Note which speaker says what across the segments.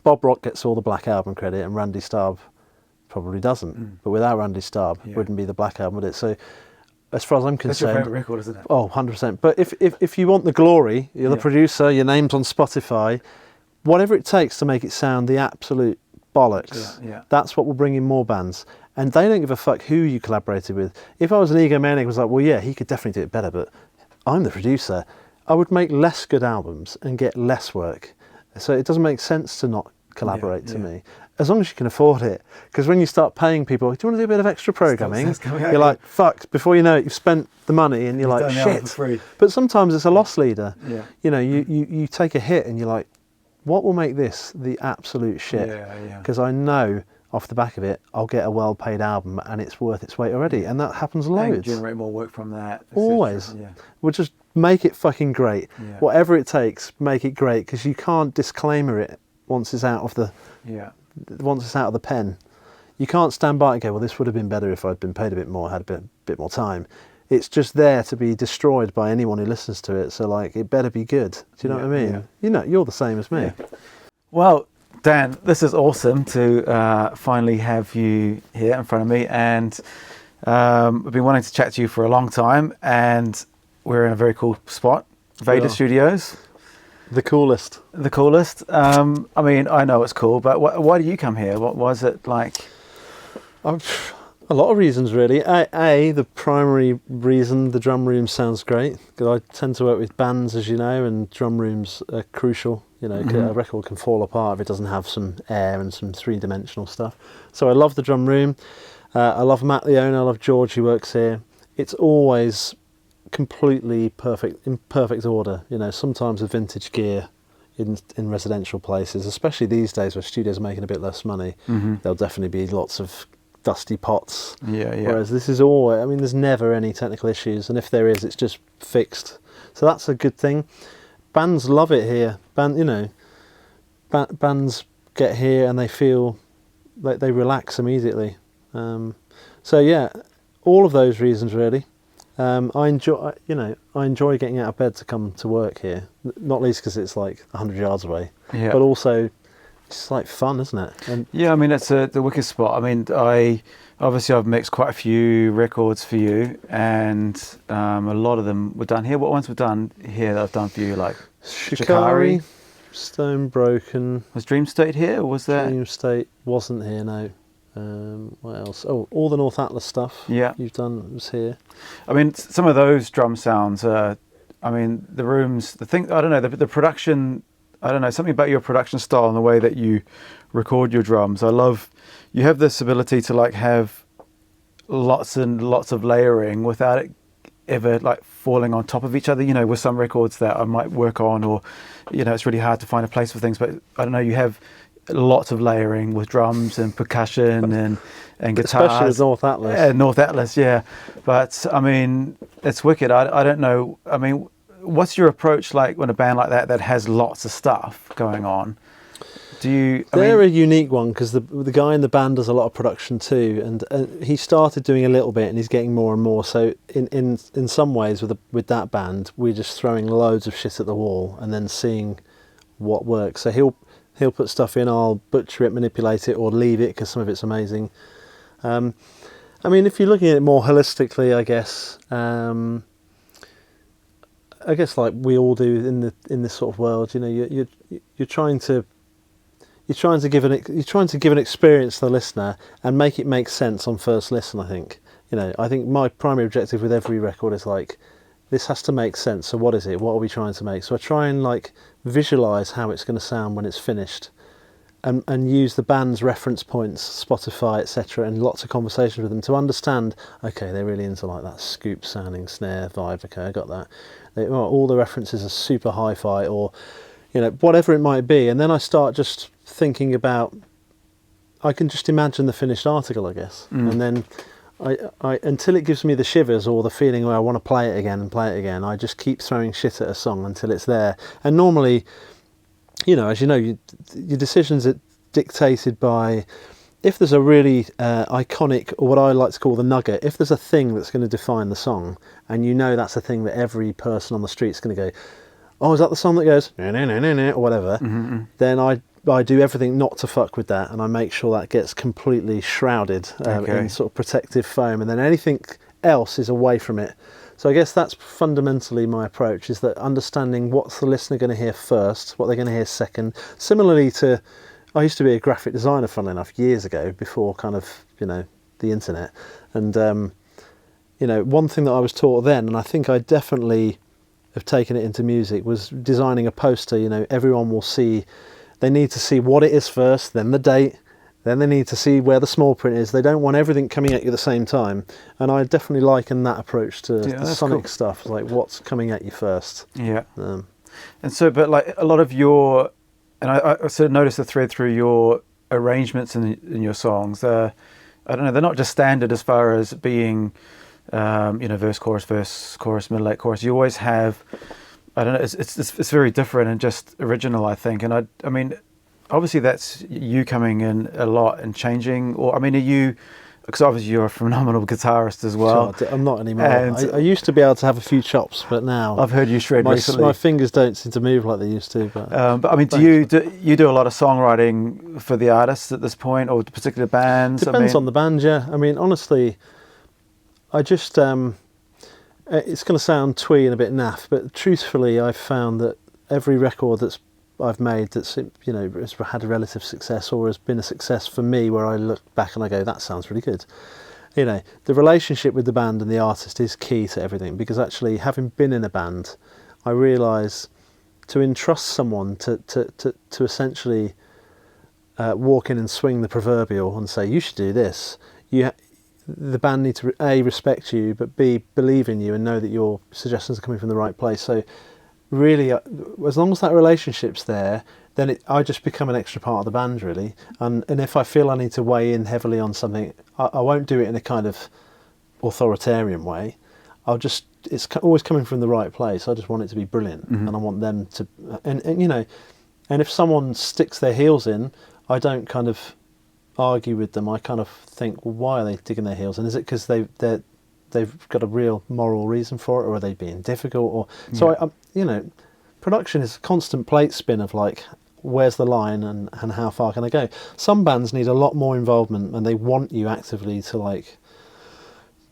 Speaker 1: Bob Rock gets all the Black Album credit and Randy Starr probably doesn't. But without Randy Starr, it wouldn't be the Black Album, would it? So as far as I'm concerned...
Speaker 2: That's your favourite record, isn't it?
Speaker 1: Oh, 100%. But if you want the glory, you're the producer, your name's on Spotify, whatever it takes to make it sound the absolute bollocks, that's what will bring in more bands. And they don't give a fuck who you collaborated with. If I was an egomaniac, I was like, well, yeah, he could definitely do it better, but I'm the producer. I would make less good albums and get less work. So it doesn't make sense to not collaborate to me, as long as you can afford it. Because when you start paying people, do you want to do a bit of extra programming? You're like, fuck, before you know it, you've spent the money and you're like, shit. But sometimes it's a loss leader. You know, you take a hit and you're like, what will make this the absolute shit? Because I know off the back of it, I'll get a well-paid album and it's worth its weight already. And that happens loads.
Speaker 2: And generate more work from that.
Speaker 1: Always. We'll just make it fucking great. Whatever it takes, make it great, because you can't disclaimer it once it's out of the once it's out of the pen. You can't stand by and go, well, this would have been better if I'd been paid a bit more, had a bit more time. It's just there to be destroyed by anyone who listens to it. So like, it better be good. Do you know what I mean? You know, you're the same as me.
Speaker 2: Well, Dan, this is awesome to finally have you here in front of me, and I've been wanting to chat to you for a long time, and we're in a very cool spot, Vader Studios.
Speaker 1: The coolest.
Speaker 2: The coolest. I mean, I know it's cool, but why do you come here? What was it like?
Speaker 1: A lot of reasons, really. The primary reason, the drum room sounds great, because I tend to work with bands, as you know, and drum rooms are crucial. You know, a record can fall apart if it doesn't have some air and some three-dimensional stuff. So I love the drum room. I love Matt, the owner. I love George, who works here. It's always completely perfect, in perfect order. You know, sometimes with vintage gear in residential places, especially these days where studios are making a bit less money, there'll definitely be lots of dusty pots. Whereas this is all, I mean, there's never any technical issues, and if there is, it's just fixed. So that's a good thing. Bands love it here. Bands get here and they feel like they relax immediately. So yeah, all of those reasons really. I enjoy getting out of bed to come to work here. Not least because it's like 100 yards away, but also it's like fun, isn't it? And
Speaker 2: I mean, it's the wicked spot. I mean, I've mixed quite a few records for you, and a lot of them were done here. What ones were done here that I've done for you, like
Speaker 1: Shikari, Stone Broken.
Speaker 2: Was Dream State here, or was that?
Speaker 1: Dream State wasn't here, no. What else? Oh, all the North Atlas stuff you've done was here.
Speaker 2: I mean, some of those drum sounds, I mean, the rooms, the thing, I don't know, the production, I don't know, something about your production style and the way that you record your drums. I love, you have this ability to like have lots and lots of layering without it ever like falling on top of each other. You know, with some records that I might work on, or, you know, it's really hard to find a place for things, but I don't know, you have lots of layering with drums and percussion and guitars.
Speaker 1: Especially with North Atlas.
Speaker 2: Yeah, North Atlas, yeah. But I mean, it's wicked. I don't know. I mean, what's your approach like when a band like that has lots of stuff going on? They're
Speaker 1: a unique one, because the guy in the band does a lot of production too, and he started doing a little bit and he's getting more and more. So in some ways with that band, we're just throwing loads of shit at the wall and then seeing what works. So he'll put stuff in, I'll butcher it, manipulate it, or leave it because some of it's amazing. I mean, if you're looking at it more holistically, I guess like we all do in this sort of world, you know, you're trying to give an experience to the listener and make it make sense on first listen. I think my primary objective with every record is like, this has to make sense. So what is it? What are we trying to make? So I try and like visualize how it's going to sound when it's finished, and use the band's reference points, Spotify, etc., and lots of conversations with them to understand, okay, they're really into like that scoop sounding snare vibe. Okay, I got that. All the references are super hi-fi, or, you know, whatever it might be. And then I start just thinking about, I can just imagine the finished article, I guess. And then I until it gives me the shivers or the feeling where I want to play it again, I just keep throwing shit at a song until it's there. And normally, you know, as you know, your decisions are dictated by, if there's a really iconic, or what I like to call the nugget, if there's a thing that's going to define the song, and you know that's a thing that every person on the street's going to go, oh, is that the song that goes, or whatever, then I do everything not to fuck with that, and I make sure that gets completely shrouded in sort of protective foam, and then anything else is away from it. So I guess that's fundamentally my approach, is that understanding what's the listener going to hear first, what they're going to hear second. Similarly to, I used to be a graphic designer, funnily enough, years ago, before kind of, the internet. And, one thing that I was taught then, and I think I definitely have taken it into music, was designing a poster. Everyone will see, they need to see what it is first, then the date, then they need to see where the small print is. They don't want everything coming at you at the same time. And I definitely liken that approach to the sonic stuff, like what's coming at you first.
Speaker 2: Yeah. And so, but like a lot of your, and I sort of noticed the thread through your arrangements in your songs. I don't know, they're not just standard as far as being, verse, chorus, middle, late chorus. You always have, I don't know, it's very different and just original, I think. And I mean, obviously that's you coming in a lot and changing, or I mean, are you, because obviously you're a phenomenal guitarist as well.
Speaker 1: Sure, I'm not anymore. I used to be able to have a few chops, but now
Speaker 2: I've heard you shred recently.
Speaker 1: My fingers don't seem to move like they used to. But
Speaker 2: I mean, do you do a lot of songwriting for the artists at this point, or particular bands?
Speaker 1: Depends on the band, yeah. I mean, honestly, I just it's going to sound twee and a bit naff, but truthfully, I've found that every record that's I've made that's has had a relative success or has been a success for me, where I look back and I go, that sounds really good. The relationship with the band and the artist is key to everything, because actually, having been in a band, I realise to entrust someone to essentially walk in and swing the proverbial and say, you should do this. The band need to A, respect you, but B, believe in you and know that your suggestions are coming from the right place. So really, as long as that relationship's there, then I just become an extra part of the band, really. And if I feel I need to weigh in heavily on something, I won't do it in a kind of authoritarian way. It's always coming from the right place. I just want it to be brilliant, and I want them to, and if someone sticks their heels in, I don't kind of argue with them. I kind of think, well, why are they digging their heels in? Is it because they've got a real moral reason for it, or are they being difficult? Or so production is a constant plate spin of like, where's the line and how far can I go? Some bands need a lot more involvement, and they want you actively to like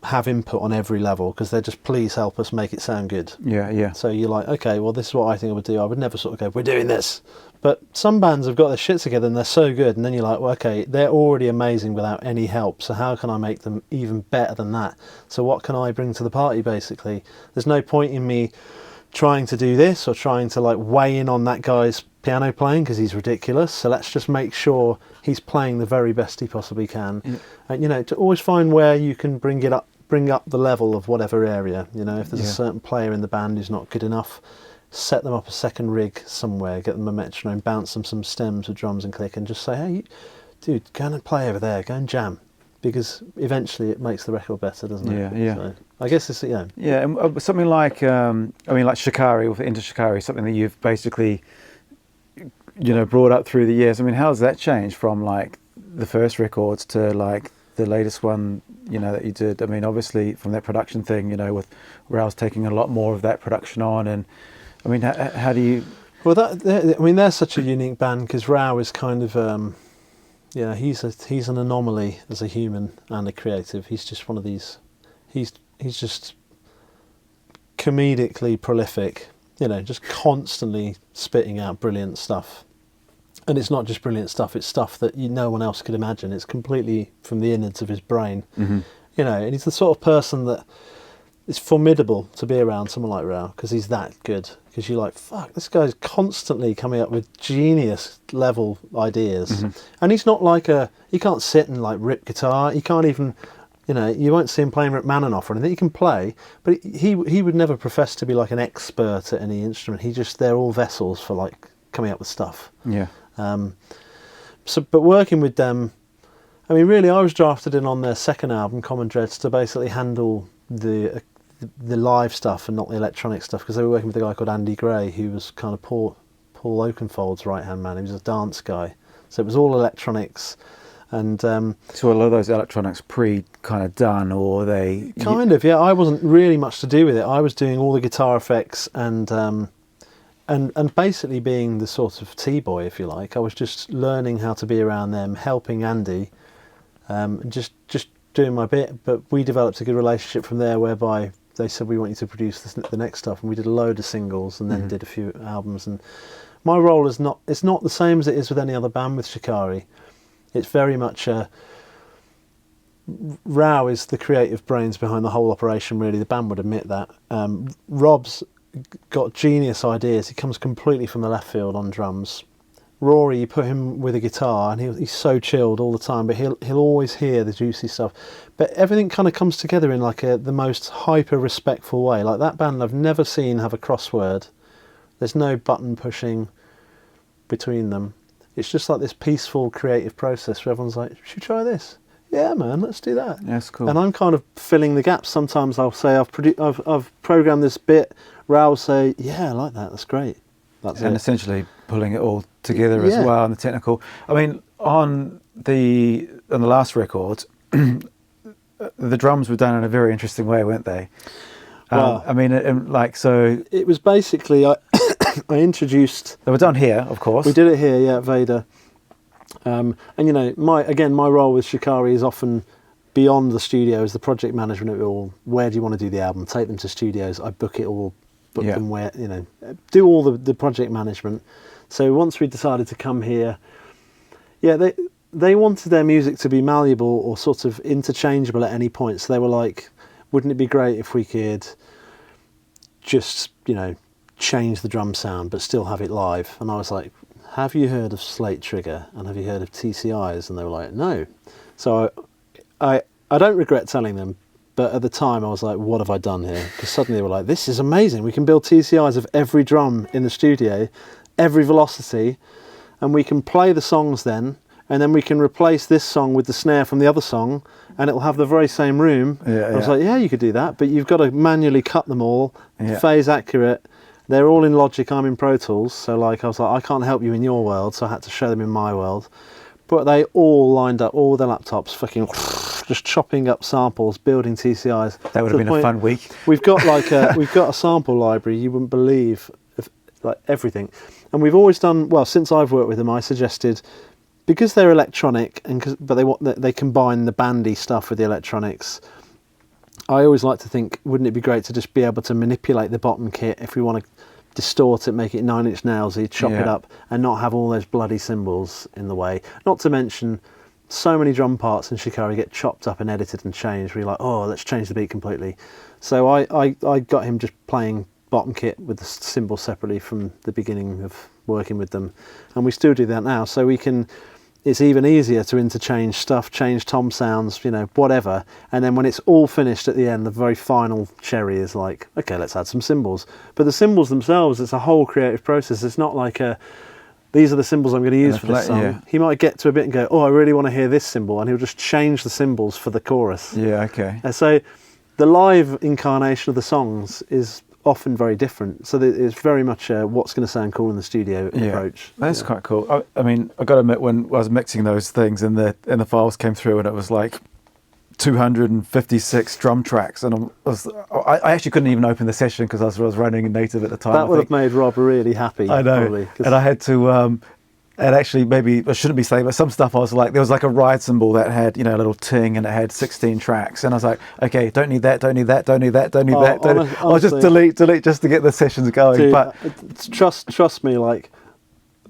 Speaker 1: have input on every level, because they're just, please help us make it sound good.
Speaker 2: Yeah.
Speaker 1: So you're like, okay, well, this is what I think I would do. I would never sort of go, we're doing this. But some bands have got their shit together and they're so good, and then you're like, well, okay, they're already amazing without any help, so how can I make them even better than that? So what can I bring to the party, basically? There's no point in me trying to do this or trying to like weigh in on that guy's piano playing, because he's ridiculous. So let's just make sure he's playing the very best he possibly can. And to always find where you can bring up the level of whatever area. If there's a certain player in the band who's not good enough, set them up a second rig somewhere, get them a metronome, bounce them some stems with drums and click, and just say, hey, dude, go and play over there, go and jam, because eventually it makes the record better, doesn't it?
Speaker 2: Yeah.
Speaker 1: So I guess it's
Speaker 2: Yeah, and something like like Shikari, or Into Shikari, something that you've basically brought up through the years. I mean, how has that changed from like the first records to like the latest one that you did? I mean, obviously from that production thing, with Raoul's taking a lot more of that production on, and I mean, how do you? Well,
Speaker 1: they're such a unique band, because Rao is kind of, he's an anomaly as a human and a creative. He's just one of these. He's just comedically prolific, just constantly spitting out brilliant stuff. And it's not just brilliant stuff; it's stuff that no one else could imagine. It's completely from the innards of his brain, and he's the sort of person that. It's formidable to be around someone like Rao, because he's that good. Because you're like, fuck, this guy's constantly coming up with genius level ideas. And he's not like he can't sit and like rip guitar. He can't even, you won't see him playing Rachmaninoff or anything. He can play, but he would never profess to be like an expert at any instrument. They're all vessels for like coming up with stuff.
Speaker 2: Yeah.
Speaker 1: But working with them, I mean, really, I was drafted in on their second album, Common Dreads, to basically handle the live stuff and not the electronic stuff, because they were working with a guy called Andy Gray, who was kind of Paul Oakenfold's right hand man. He was a dance guy, so it was all electronics. And
Speaker 2: so a lot of those electronics kind of done, or they
Speaker 1: kind of, yeah. I wasn't really much to do with it. I was doing all the guitar effects and and basically being the sort of T-boy, if you like. I was just learning how to be around them, helping Andy, just doing my bit. But we developed a good relationship from there, whereby they said, we want you to produce the next stuff, and we did a load of singles and then did a few albums. And my role is not the same as it is with any other band with Shikari. It's very much Rao is the creative brains behind the whole operation, really. The band would admit that. Rob's got genius ideas. He comes completely from the left field on drums. Rory, you put him with a guitar and he's so chilled all the time, but he'll always hear the juicy stuff. But everything kind of comes together in like the most hyper respectful way. Like that band I've never seen have a crossword. There's no button pushing between them. It's just like this peaceful creative process where everyone's like, should we try this? Yeah, man, let's do that.
Speaker 2: Yeah, that's cool.
Speaker 1: And I'm kind of filling the gaps. Sometimes I'll say I've programmed this bit. Ra will say, yeah, I like that. That's great. That's
Speaker 2: and
Speaker 1: it.
Speaker 2: essentially pulling it all together as well, and the technical. I mean, on the last record, the drums were done in a very interesting way, weren't they?
Speaker 1: Well,
Speaker 2: I mean, so
Speaker 1: it was basically I introduced.
Speaker 2: they were done here, of course.
Speaker 1: We did it here, yeah, at Vader. And you know, my role with Shikari is often beyond the studio as the project management of it all. Where do you want to do the album? Take them to studios. I book it all. Book them where, you know, do all the project management. So once we decided to come here, they wanted their music to be malleable or sort of interchangeable at any point. So they were like, wouldn't it be great if we could just, you know, change the drum sound but still have it live? And I was like, have you heard of Slate Trigger and have you heard of TCIs? And they were like, no. So I don't regret telling them, but at the time I was like, what have I done here? Because suddenly they were like, this is amazing. We can build TCIs of every drum in the studio, every velocity, and we can play the songs then, and then we can replace this song with the snare from the other song, and it'll have the very same room. I was like, yeah, you could do that, but you've got to manually cut them all, phase accurate. They're all in Logic, I'm in Pro Tools, so like I was like, I can't help you in your world, so I had to show them in my world. But they all lined up, all their laptops, fucking just chopping up samples, building TCIs.
Speaker 2: That would have been a fun week.
Speaker 1: We've got like we've got a sample library you wouldn't believe, like everything. And we've always done well since I've worked with them. I suggested, because they're electronic but they combine the bandy stuff with the electronics. I always like to think, wouldn't it be great to just be able to manipulate the bottom kit if we want to distort it, make it 9-inch nails, so you chop it up and not have all those bloody cymbals in the way. Not to mention, so many drum parts in Shikari get chopped up and edited and changed. We're like, oh, let's change the beat completely. So I got him just playing bottom kit with the cymbals separately from the beginning of working with them, and we still do that now. So we can. It's even easier to interchange stuff, change tom sounds, you know, whatever. And then when it's all finished at the end, the very final cherry is like, okay, let's add some cymbals. But the cymbals themselves, it's a whole creative process. It's not like these are the cymbals I'm going to use for this song. Yeah. He might get to a bit and go, oh, I really want to hear this cymbal. And he'll just change the cymbals for the chorus.
Speaker 2: Yeah, okay.
Speaker 1: And so the live incarnation of the songs is often very different, so it's very much what's going to sound cool in the studio approach.
Speaker 2: That's quite cool. I mean, I got to admit, when I was mixing those things and the files came through and it was like 256 drum tracks, and I actually couldn't even open the session because I was running in native at the time.
Speaker 1: That would have made Rob really happy.
Speaker 2: I know, probably, and I had to. And actually, maybe I shouldn't be saying, but some stuff I was like, there was like a ride cymbal that had, you know, a little ting, and it had 16 tracks, and I was like, okay, don't need that, don't need that, don't need that, don't need that. I'll just delete just to get the sessions going.
Speaker 1: Dude,
Speaker 2: but
Speaker 1: trust me, like,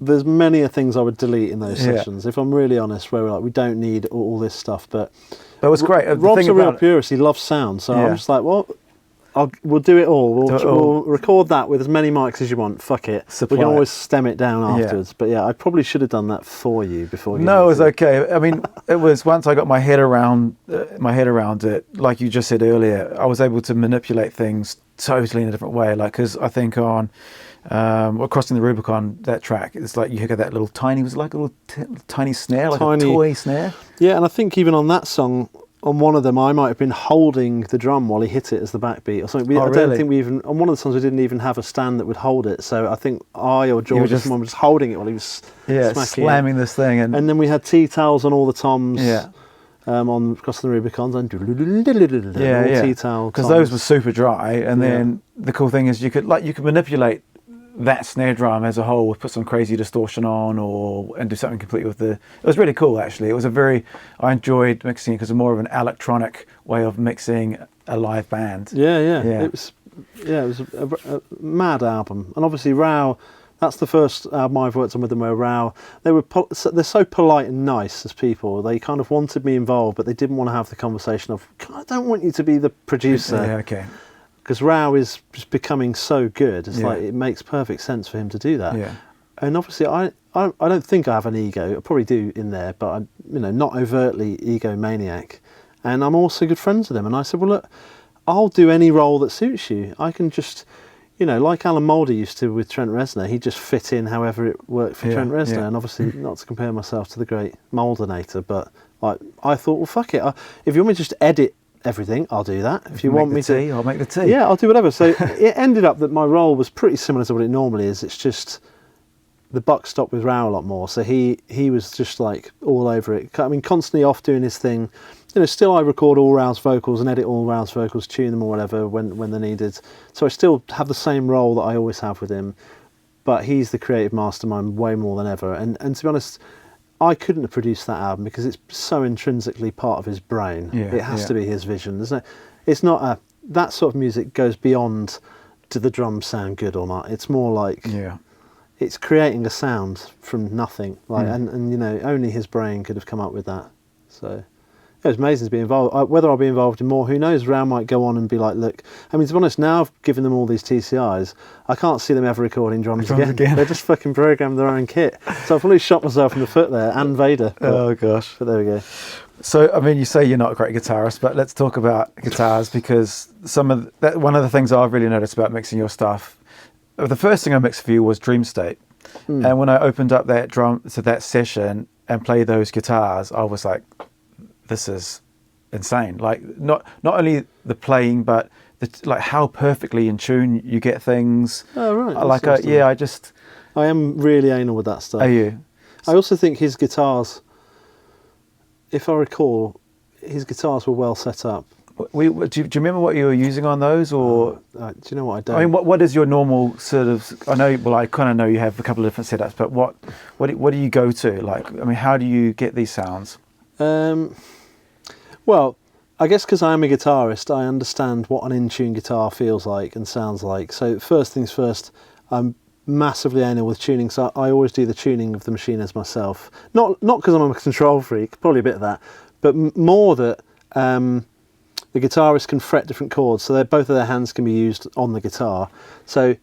Speaker 1: there's many a things I would delete in those sessions. If I'm really honest, where we're like, we don't need all this stuff, but
Speaker 2: it was great.
Speaker 1: Rob's a real purist. He loves sound, so I'm just like, well. We'll do it all. We'll record that with as many mics as you want. Fuck it. We can always stem it down afterwards. But yeah, I probably should have done that for you before.
Speaker 2: No, it was okay. I mean, it was once I got my head around it. Like you just said earlier, I was able to manipulate things totally in a different way. Like, because I think on Crossing the Rubicon, that track, it's like you hear that little tiny, it was like a little tiny snare, like a toy snare.
Speaker 1: Yeah, and I think even on that song. On one of them, I might have been holding the drum while he hit it as the backbeat or something. I don't think we even, on one of the songs, we didn't even have a stand that would hold it. So I think I or George or someone was just holding it while he was
Speaker 2: slamming this thing.
Speaker 1: And then we had tea towels on all the toms. On Crossing the Rubicons and tea towel.
Speaker 2: Because those were super dry. And then the cool thing is you could manipulate that snare drum as a whole, put some crazy distortion on, and do something completely with the. It was really cool, actually. It was I enjoyed mixing it because it's more of an electronic way of mixing a live band.
Speaker 1: Yeah. It was a mad album, and obviously Rao. That's the first album I've worked on with them where Rao, they're so polite and nice as people. They kind of wanted me involved, but they didn't want to have the conversation of, I don't want you to be the producer.
Speaker 2: Yeah, okay.
Speaker 1: Because Rao is just becoming so good. It's like, it makes perfect sense for him to do that.
Speaker 2: Yeah.
Speaker 1: And obviously I don't think I have an ego. I probably do in there, but I'm not overtly egomaniac. And I'm also good friends with him. And I said, well, look, I'll do any role that suits you. I can just... like Alan Moulder used to with Trent Reznor, he'd just fit in however it worked for Trent Reznor. And obviously, not to compare myself to the great Mouldinator, but I thought, well, fuck it. If you want me to just edit everything, I'll do that. If you want me to...
Speaker 2: I'll make the tea.
Speaker 1: Yeah, I'll do whatever. So it ended up that my role was pretty similar to what it normally is. It's just the buck stopped with Rao a lot more. So he was just like all over it. I mean, constantly off doing his thing. Still I record all Rao's vocals and edit all Rao's vocals, tune them or whatever when they're needed. So I still have the same role that I always have with him, but he's the creative mastermind way more than ever. And to be honest, I couldn't have produced that album because it's so intrinsically part of his brain. It has to be his vision. It's not that sort of music goes beyond do the drums sound good or not. It's more like it's creating a sound from nothing. And only his brain could have come up with that. So it was amazing to be involved. Whether I'll be involved in more, who knows? Rao might go on and be like, look, I mean, to be honest, now I've given them all these TCIs, I can't see them ever recording drums again. They just fucking program their own kit. So I've probably shot myself in the foot there, and Vader.
Speaker 2: Oh, gosh.
Speaker 1: But there we go.
Speaker 2: So, I mean, you say you're not a great guitarist, but let's talk about guitars, because one of the things I've really noticed about mixing your stuff, the first thing I mixed for you was Dream State. And when I opened up that session and played those guitars, I was like, this is insane. Like not only the playing, but like how perfectly in tune you get things.
Speaker 1: Oh right.
Speaker 2: I
Speaker 1: am really anal with that stuff.
Speaker 2: Are you?
Speaker 1: I also think his guitars, if I recall, his guitars were well set up.
Speaker 2: Do you remember what you were using on those, or
Speaker 1: do you know what I don't?
Speaker 2: I mean, what is your normal sort of? I know. Well, I kind of know you have a couple of different setups, but what do you go to? Like, I mean, how do you get these sounds?
Speaker 1: Well, I guess because I am a guitarist, I understand what an in-tune guitar feels like and sounds like. So first things first, I'm massively anal with tuning, so I always do the tuning of the machine as myself. Not because I'm a control freak, probably a bit of that, but more that the guitarist can fret different chords, so both of their hands can be used on the guitar. So,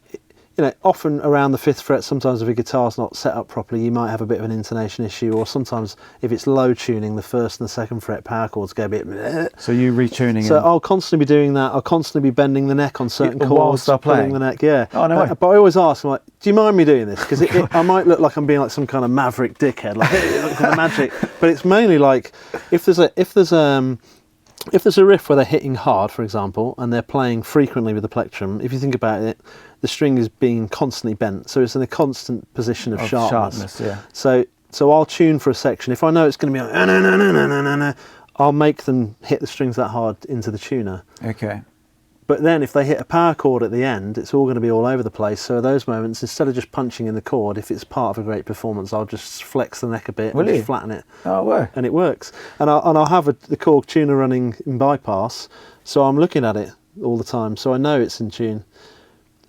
Speaker 1: often around the 5th fret, sometimes if a guitar's not set up properly, you might have a bit of an intonation issue, or sometimes if it's low tuning, the 1st and the 2nd fret power chords go a bit...
Speaker 2: So you retuning.
Speaker 1: So I'll constantly be doing that. I'll constantly be bending the neck on certain chords.
Speaker 2: Whilst I'm playing?
Speaker 1: The neck, yeah.
Speaker 2: Oh, no way.
Speaker 1: But I always ask, I'm like, do you mind me doing this? Because I might look like I'm being like some kind of maverick dickhead, like the magic. But it's mainly like, if there's a riff where they're hitting hard, for example, and they're playing frequently with the plectrum, if you think about it, the string is being constantly bent, so it's in a constant position of sharpness.
Speaker 2: Yeah.
Speaker 1: So I'll tune for a section. If I know it's going to be like, I'll make them hit the strings that hard into the tuner.
Speaker 2: Okay.
Speaker 1: But then if they hit a power chord at the end, it's all going to be all over the place. So at those moments, instead of just punching in the chord, if it's part of a great performance, I'll just flex the neck a bit and just flatten it.
Speaker 2: Oh, wow.
Speaker 1: And it works. And I'll have the Korg tuner running in bypass, so I'm looking at it all the time, so I know it's in tune.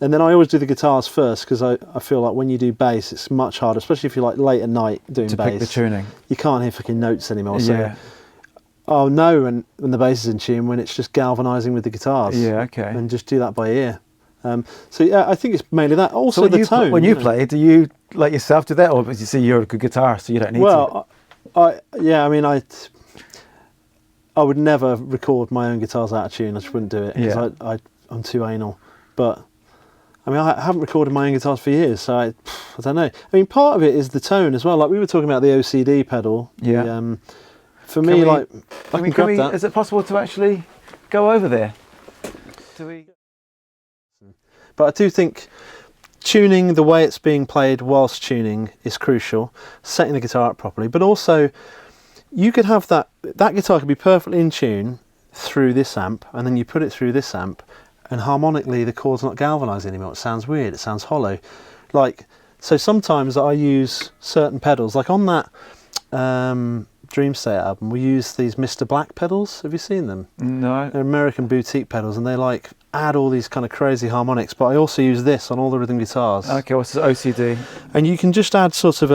Speaker 1: And then I always do the guitars first, because I feel like when you do bass, it's much harder, especially if you're like late at night doing bass.
Speaker 2: To pick the tuning.
Speaker 1: You can't hear fucking notes anymore.
Speaker 2: Yeah.
Speaker 1: So I'll know when the bass is in tune when it's just galvanising with the guitars.
Speaker 2: Yeah, okay.
Speaker 1: And just do that by ear. So yeah, I think it's mainly that. Also
Speaker 2: so
Speaker 1: the tone.
Speaker 2: When you play, do you let yourself do that, or because you see you're a good guitarist, so you don't need to?
Speaker 1: Well, I would never record my own guitars out of tune. I just wouldn't do it because I'm too anal. But I mean, I haven't recorded my own guitars for years, so I don't know. I mean, part of it is the tone as well. Like we were talking about the OCD pedal.
Speaker 2: Yeah.
Speaker 1: For me, I can grab that.
Speaker 2: Is it possible to actually go over there?
Speaker 1: But I do think tuning the way it's being played whilst tuning is crucial. Setting the guitar up properly, but also you could have that guitar could be perfectly in tune through this amp, and then you put it through this amp, and harmonically the chord's not galvanised anymore. It sounds weird. It sounds hollow. like, so sometimes I use certain pedals, like on that Dream State album, we use these Mr. Black pedals. Have you seen them?
Speaker 2: No.
Speaker 1: They're American boutique pedals, and they like add all these kind of crazy harmonics. But I also use this on all the rhythm guitars.
Speaker 2: Okay, what's the OCD?
Speaker 1: And you can just add sort of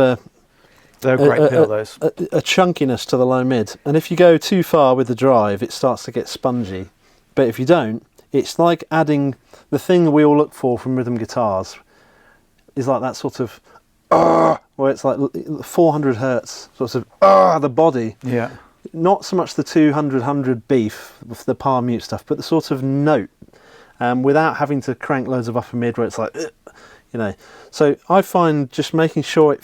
Speaker 2: They're a great pedal, those.
Speaker 1: a chunkiness to the low mid. And if you go too far with the drive, it starts to get spongy. But if you don't, it's like adding the thing that we all look for from rhythm guitars. Is like that sort of where it's like 400 hertz, sort of the body.
Speaker 2: Yeah.
Speaker 1: Not so much the 200 beef with the palm mute stuff, but the sort of note, without having to crank loads of upper mid where it's like, you know. So I find just making sure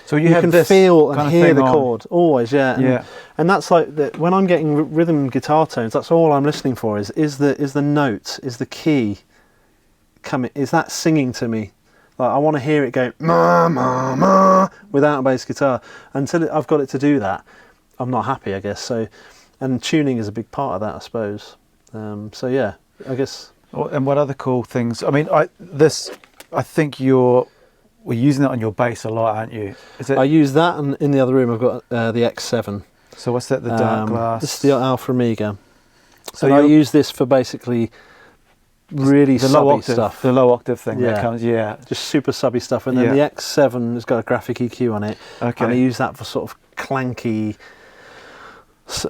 Speaker 2: So you have
Speaker 1: can
Speaker 2: this
Speaker 1: feel and
Speaker 2: kind of
Speaker 1: hear
Speaker 2: thing
Speaker 1: the
Speaker 2: on.
Speaker 1: chord always, yeah. And that's like when I'm getting rhythm guitar tones, that's all I'm listening for is the note, is the key coming, is that singing to me. Like I want to hear it go ma ma ma without a bass guitar. Until I've got it to do that, I'm not happy, I guess. So, and tuning is a big part of that, I suppose. So yeah, I guess.
Speaker 2: And what other cool things? I mean, I think we're using it on your bass a lot, aren't you? Is it?
Speaker 1: I use that, and in the other room I've got the X7.
Speaker 2: So what's that? The dark glass.
Speaker 1: This is the Alpha Omega.
Speaker 2: So
Speaker 1: So I use this for basically really
Speaker 2: the low
Speaker 1: subby
Speaker 2: octave
Speaker 1: stuff.
Speaker 2: The low octave thing that
Speaker 1: Yeah.
Speaker 2: comes. Yeah.
Speaker 1: Just super subby stuff, and then
Speaker 2: Yeah.
Speaker 1: the X7 has got a graphic EQ on it,
Speaker 2: Okay.
Speaker 1: and I use that for sort of clanky.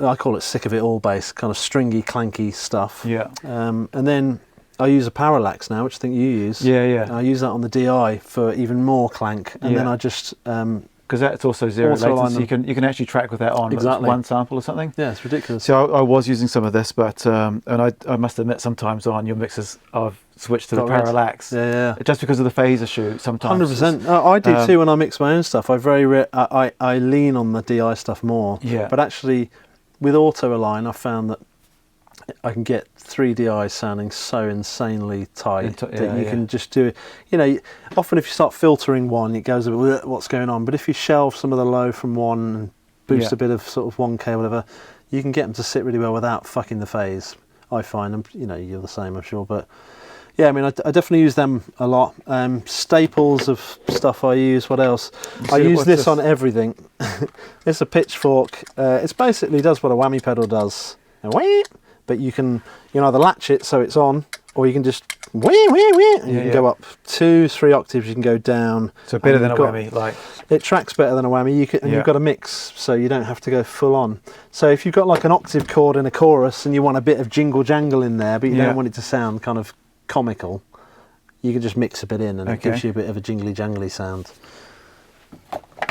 Speaker 1: I call it sick of it all bass, kind of stringy, clanky stuff.
Speaker 2: Yeah.
Speaker 1: And then I use a parallax now, which I think you use.
Speaker 2: Yeah. Yeah.
Speaker 1: I use that on the DI for even more clank, and then
Speaker 2: Yeah.
Speaker 1: I just
Speaker 2: Because that's also zero
Speaker 1: Also
Speaker 2: latency.
Speaker 1: alignment.
Speaker 2: You can actually track with that on
Speaker 1: Exactly.
Speaker 2: one sample or something.
Speaker 1: yeah, it's ridiculous.
Speaker 2: So I was using some of this, but and I must admit sometimes on your mixes I've switched to the
Speaker 1: Got rid.
Speaker 2: parallax.
Speaker 1: Yeah.
Speaker 2: Just because of the phaser shoot sometimes.
Speaker 1: 100%. I do too when I mix my own stuff. I lean on the DI stuff more.
Speaker 2: Yeah.
Speaker 1: But actually, with auto align, I found that I can get 3 DIs sounding so insanely tight that you can just do it. You know, often if you start filtering one, it goes a bit, what's going on? But if you shelve some of the low from one and boost
Speaker 2: Yeah.
Speaker 1: a bit of sort of 1K or whatever, you can get them to sit really well without fucking the phase, I find. And, you know, you're the same, I'm sure. But yeah, I mean, I definitely use them a lot. Staples of stuff I use. What else? I use
Speaker 2: what's
Speaker 1: this
Speaker 2: this?
Speaker 1: on everything. It's a pitchfork. It basically does what a whammy pedal does. And whee! But you can either latch it so it's on, or you can just whee, whee, whee, and you can go up 2-3 octaves. You can go down.
Speaker 2: So better
Speaker 1: and
Speaker 2: than a
Speaker 1: you've got-
Speaker 2: whammy, like.
Speaker 1: It tracks better than a whammy. And you've got a mix, so you don't have to go full on. So if you've got like an octave chord in a chorus and you want a bit of jingle jangle in there, but you don't want it to sound kind of comical, you can just mix a bit in, and it gives you a bit of a jingly jangly sound.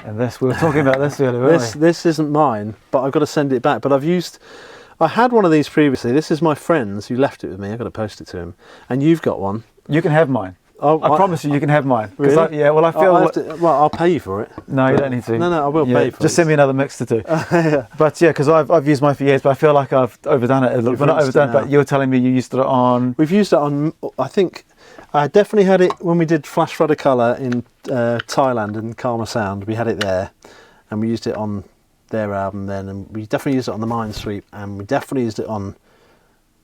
Speaker 2: And this, we were talking about this earlier, weren't we?
Speaker 1: This isn't mine, but I've got to send it back. But I had one of these previously. This is my friend's who left it with me. I've got to post it to him. And you've got one.
Speaker 2: You can have mine.
Speaker 1: Oh,
Speaker 2: I promise you can have mine. 'Cause
Speaker 1: Really?
Speaker 2: I feel.
Speaker 1: I'll pay you for it.
Speaker 2: No, you don't need to.
Speaker 1: No, I will pay you for it.
Speaker 2: Just send me another mix to do.
Speaker 1: Yeah.
Speaker 2: But yeah, because I've used mine for years, but I feel like I've overdone it.
Speaker 1: You've
Speaker 2: Well, not
Speaker 1: rinsed it
Speaker 2: overdone,
Speaker 1: now.
Speaker 2: but you're telling me you used it on.
Speaker 1: We've used it on, I think, I definitely had it when we did Flash Flood of Colour in Thailand and Karma Sound. We had it there, and we used it on their album then, and we definitely used it on the Minesweep, and we definitely used it on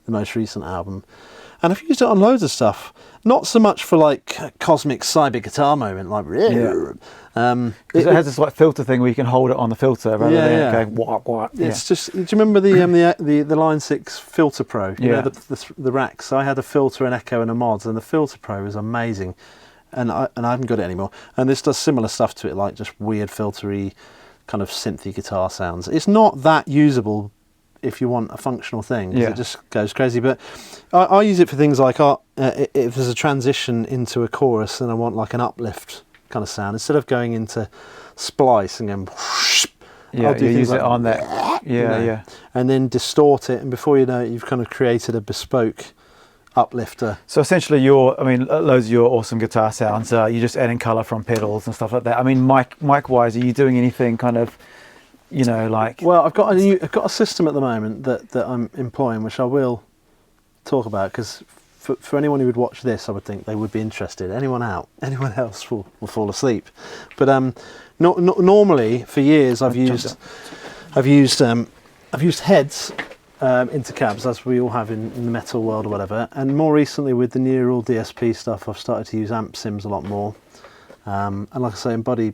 Speaker 1: the most recent album. And I've used it on loads of stuff. Not so much for like a cosmic cyber guitar moment, like
Speaker 2: Because it has this like filter thing where you can hold it on the filter rather than going wah.
Speaker 1: It's just. Do you remember the Line 6 Filter Pro? You know, the racks. I had a filter, an echo, and a mod, and the Filter Pro was amazing. And I haven't got it anymore. And this does similar stuff to it, like just weird filtery, kind of synthy guitar sounds. It's not that usable if you want a functional thing, because it just goes crazy. But I use it for things like if there's a transition into a chorus and I want like an uplift kind of sound, instead of going into splice and going whoosh,
Speaker 2: Yeah,
Speaker 1: I'll do
Speaker 2: you
Speaker 1: things
Speaker 2: use
Speaker 1: like
Speaker 2: it on that. Yeah.
Speaker 1: and then distort it, and before you know it, you've kind of created a bespoke uplifter.
Speaker 2: So essentially, loads of your awesome guitar sounds. You're just adding color from pedals and stuff like that. I mean, mic wise, are you doing anything kind of, like?
Speaker 1: Well, I've got a system at the moment that I'm employing, which I will talk about, because for anyone who would watch this, I would think they would be interested. Anyone else will fall asleep. But normally for years I've used heads into cabs, as we all have in the metal world or whatever. And more recently with the Neural DSP stuff, I've started to use amp sims a lot more. And like I say, and Buddy,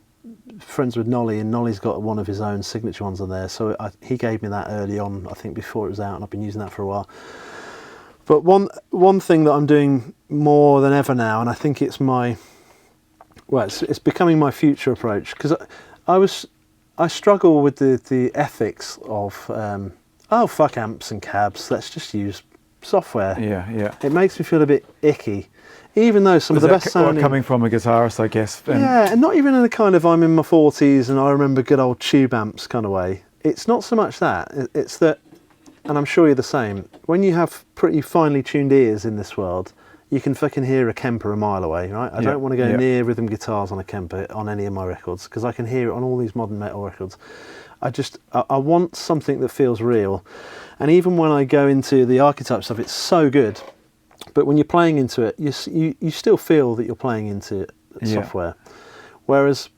Speaker 1: friends with Nolly, and Nolly's got one of his own signature ones on there. So he gave me that early on, I think before it was out, and I've been using that for a while. But one thing that I'm doing more than ever now, and I think it's it's becoming my future approach, because I struggle with the ethics of fuck amps and cabs, let's just use software.
Speaker 2: Yeah.
Speaker 1: It makes me feel a bit icky, even though some of the best sounding...
Speaker 2: coming from a guitarist, I guess.
Speaker 1: And not even in a kind of I'm in my 40s and I remember good old tube amps kind of way. It's not so much that, it's that, and I'm sure you're the same, when you have pretty finely tuned ears in this world, you can fucking hear a Kemper a mile away, right? I don't want to go near rhythm guitars on a Kemper on any of my records, because I can hear it on all these modern metal records. I want something that feels real. And even when I go into the archetype stuff, it's so good. But when you're playing into it, you still feel that you're playing into software. Whereas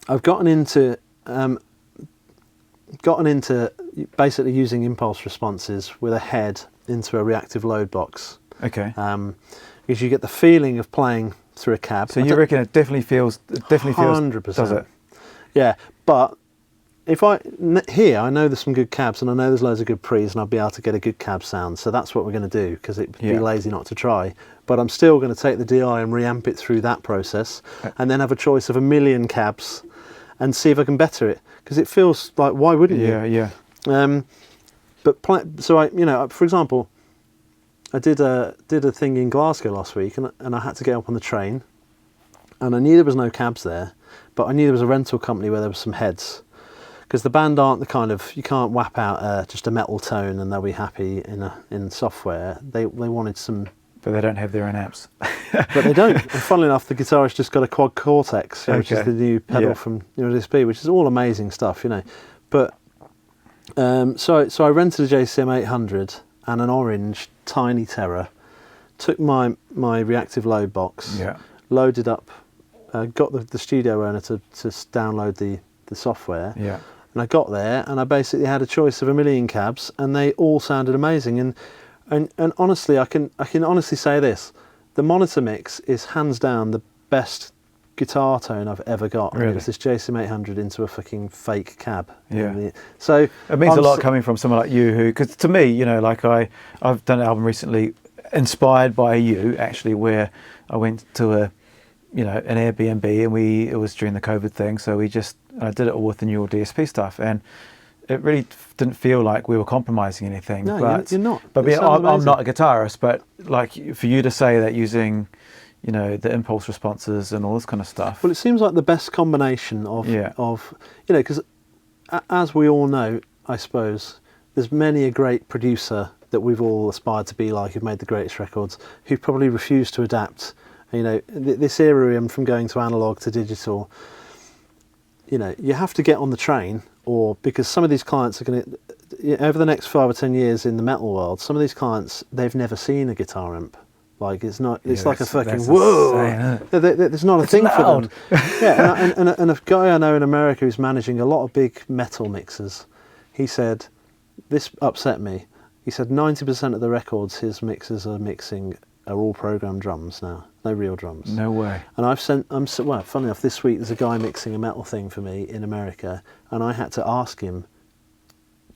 Speaker 1: I've gotten into basically using impulse responses with a head into a reactive load box.
Speaker 2: Okay.
Speaker 1: Because you get the feeling of playing through a cab.
Speaker 2: So you reckon it definitely feels
Speaker 1: 100%.
Speaker 2: Does it?
Speaker 1: Yeah, but I know there's some good cabs, and I know there's loads of good pre's, and I'll be able to get a good cab sound. So that's what we're going to do, because it'd be lazy not to try. But I'm still going to take the DI and reamp it through that process, and then have a choice of a million cabs, and see if I can better it. Because it feels like, why wouldn't you?
Speaker 2: Yeah.
Speaker 1: For example, I did a thing in Glasgow last week, and I had to get up on the train, and I knew there was no cabs there, but I knew there was a rental company where there was some heads, because the band aren't the kind of, you can't whap out just a metal tone and they'll be happy in software. They wanted some,
Speaker 2: but they don't have their own amps.
Speaker 1: but they don't. And funnily enough, the guitarist just got a Quad Cortex, which is the new pedal from DSP, which is all amazing stuff, But so I rented a JCM 800 and an orange Tiny Terror, took my reactive load box, loaded up, got the studio owner to download the software, and I got there and I basically had a choice of a million cabs, and they all sounded amazing. And honestly, I can honestly say this: the monitor mix is hands down the best guitar tone I've ever got.
Speaker 2: Really?
Speaker 1: It was this JCM 800 into a fucking fake cab.
Speaker 2: Yeah.
Speaker 1: So
Speaker 2: it means a lot coming from someone like you, who, because to me, I've done an album recently inspired by you, actually, where I went to an Airbnb, and it was during the COVID thing, so I did it all with the new DSP stuff, and it really didn't feel like we were compromising anything.
Speaker 1: No,
Speaker 2: but
Speaker 1: you're not.
Speaker 2: But I'm not a guitarist, but like for you to say that using the impulse responses and all this kind of stuff.
Speaker 1: Well, it seems like the best combination of because as we all know, I suppose, there's many a great producer that we've all aspired to be like, who've made the greatest records, who probably refused to adapt. This era from going to analog to digital, you have to get on the train, or because some of these clients are going to, over the next 5 or 10 years in the metal world, some of these clients, they've never seen a guitar amp. Like it's like a fucking whoa. There's not a thing
Speaker 2: loud.
Speaker 1: for them. And a guy I know in America who's managing a lot of big metal mixers, he said, this upset me. He said 90% of the records his mixers are mixing are all programmed drums now, no real drums.
Speaker 2: No way.
Speaker 1: And funny enough, this week there's a guy mixing a metal thing for me in America, and I had to ask him,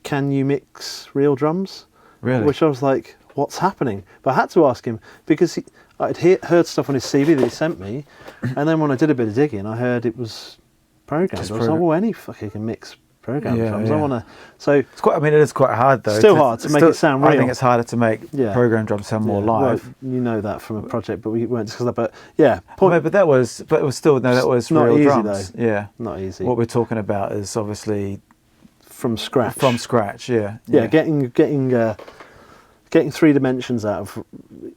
Speaker 1: can you mix real drums?
Speaker 2: Really?
Speaker 1: Which I was like, what's happening? But I had to ask him, because I'd heard stuff on his CV that he sent me, and then when I did a bit of digging, I heard it was programmed. I was like, well, any fucker can mix programmed drums. I want to. So
Speaker 2: it's quite. I mean, it is quite hard though.
Speaker 1: Still hard to make it sound real.
Speaker 2: I think it's harder to make programmed drums sound more live.
Speaker 1: Well, you know that from a project, but we won't discuss that. But
Speaker 2: but it was still that was
Speaker 1: not
Speaker 2: real
Speaker 1: easy
Speaker 2: drums.
Speaker 1: Though.
Speaker 2: Yeah,
Speaker 1: not easy.
Speaker 2: What we're talking about is obviously
Speaker 1: from scratch. Getting 3 dimensions out of, for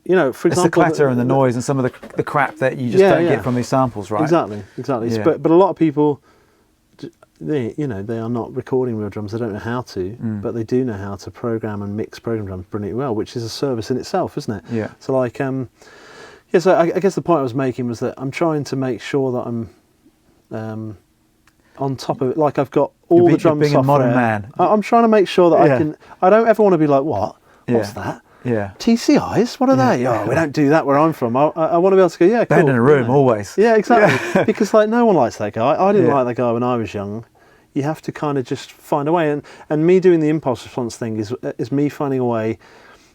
Speaker 1: example,
Speaker 2: it's the clatter and the noise and some of the crap that you just don't get from these samples, right?
Speaker 1: Exactly.
Speaker 2: Yeah.
Speaker 1: But a lot of people, they are not recording real drums. They don't know how to, but they do know how to program and mix program drums brilliantly well, which is a service in itself, isn't it?
Speaker 2: Yeah.
Speaker 1: So so I guess the point I was making was that I'm trying to make sure that I'm on top of it. Like I've got all the drum
Speaker 2: being
Speaker 1: software.
Speaker 2: a modern man.
Speaker 1: I'm trying to make sure that I don't ever want to be like, what's that?
Speaker 2: Yeah.
Speaker 1: TCIs? What are they? Oh, we don't do that where I'm from. I want to be able to go, yeah, cool.
Speaker 2: Band in a room,
Speaker 1: you know.
Speaker 2: always.
Speaker 1: Yeah, exactly. Because like no one likes that guy. I didn't
Speaker 2: Yeah.
Speaker 1: like that guy when I was young. You have to kind of just find a way. And me doing the impulse response thing is me finding a way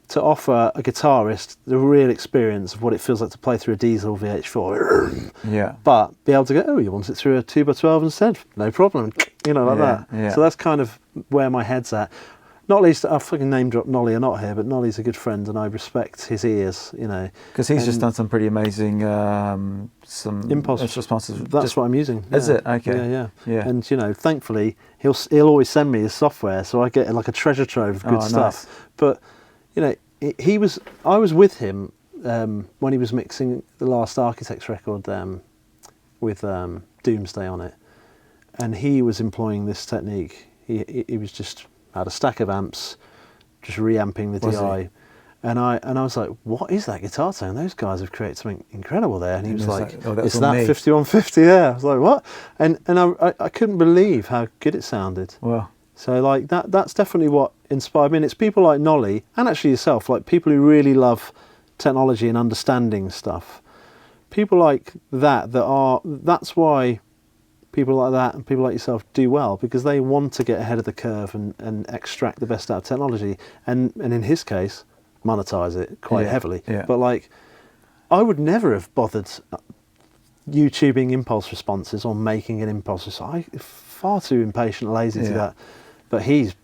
Speaker 1: to offer a guitarist the real experience of what it feels like to play through a diesel VH4.
Speaker 2: Yeah.
Speaker 1: But be able to go, oh, you want it through a 2x12 instead? No problem. You know, like that.
Speaker 2: Yeah.
Speaker 1: So that's kind of where my head's at. Not least, I fucking name drop Nolly or not here, but Nolly's a good friend and I respect his ears, you know.
Speaker 2: Because he's just done some pretty amazing some
Speaker 1: impulse
Speaker 2: responses.
Speaker 1: That's what I'm using.
Speaker 2: Is
Speaker 1: yeah.
Speaker 2: it? Okay. Yeah.
Speaker 1: And you know, thankfully, he'll always send me his software, so I get like a treasure trove of good stuff.
Speaker 2: Nice.
Speaker 1: But you know, I was with him when he was mixing the last Architects record with Doomsday on it, and he was employing this technique. He was just had a stack of amps, just reamping the DI. And I was like, what is that guitar tone? Those guys have created something incredible there. And he was like, it's that 5150 there. I was like, what? And I couldn't believe how good it sounded.
Speaker 2: Wow.
Speaker 1: So like that's definitely what inspired me. And it's people like Nolly and actually yourself, like people who really love technology and understanding stuff. People like that's why people like that and people like yourself do well, because they want to get ahead of the curve and extract the best out of technology. And in his case, monetize it quite heavily.
Speaker 2: Yeah.
Speaker 1: But like, I would never have bothered YouTubing impulse responses or making an impulse response. I'm far too impatient and lazy to do that. But he'd